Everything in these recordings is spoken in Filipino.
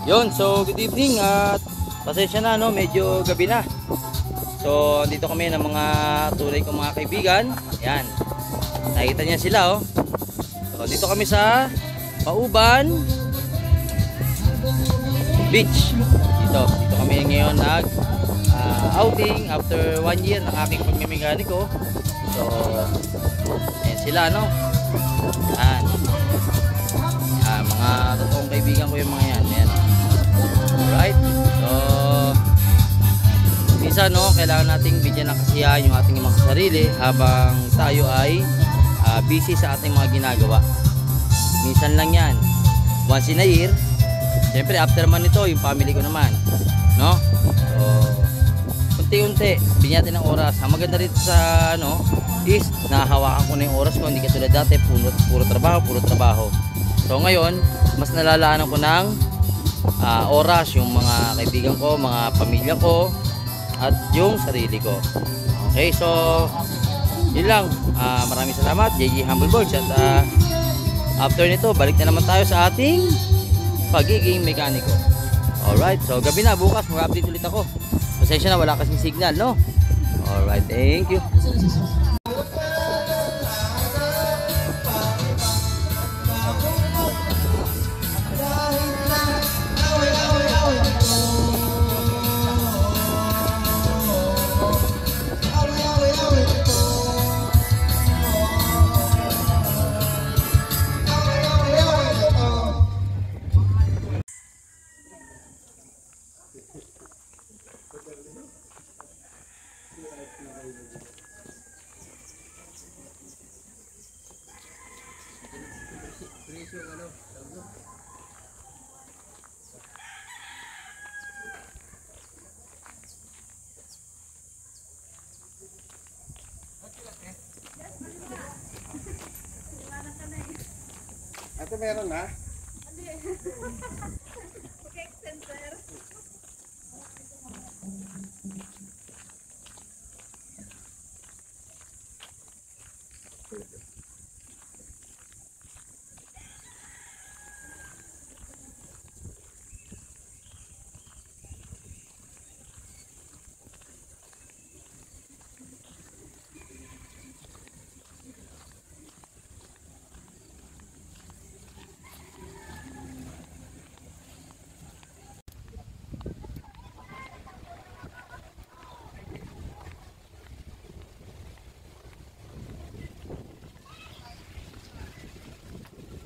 Yun, so good evening at pasensya na no, medyo gabi na. So dito kami ng mga tunay kong mga kaibigan. Yan. Nakita niya sila oh. So dito kami sa Pauban Beach. Dito kami ngayon nag outing after 1 year ng aking pagmimekaniko. So ayan sila no. Yan. Mga totoong kaibigan ko yung mga yan. Ayan. Alright. So minsan no, kailangan nating bigyan ng kasiyahan yung ating mga sarili habang tayo ay busy sa ating mga ginagawa. Minsan lang yan. Once in a year. Siyempre after man ito, yung family ko naman. No? So unti-unti, bigyan natin ng oras. Ang maganda rito sa ano is nahahawakan ko na yung oras ko. Hindi katulad dati, puro trabaho. So ngayon, mas nalalaanan ko ng oras yung mga kaibigan ko, mga pamilya ko, at yung sarili ko. Okay, so yun lang. Maraming salamat, JJ Humble Boards. At after nito, balik na naman tayo sa ating pagiging mekaniko. Alright, so gabi na, bukas mag-update ulit ako. Pasensya na, wala kasing signal, no? Alright, thank you. Ate, meron na? Center.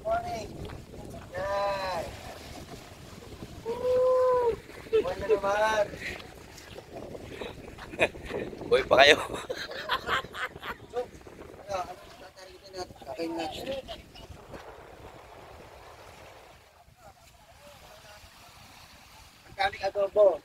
Morning! Yan! Woo! Buwan na naman! Boy pa kayo. So, ano tataritin natin? Kakain natin. Pagkaling adobo.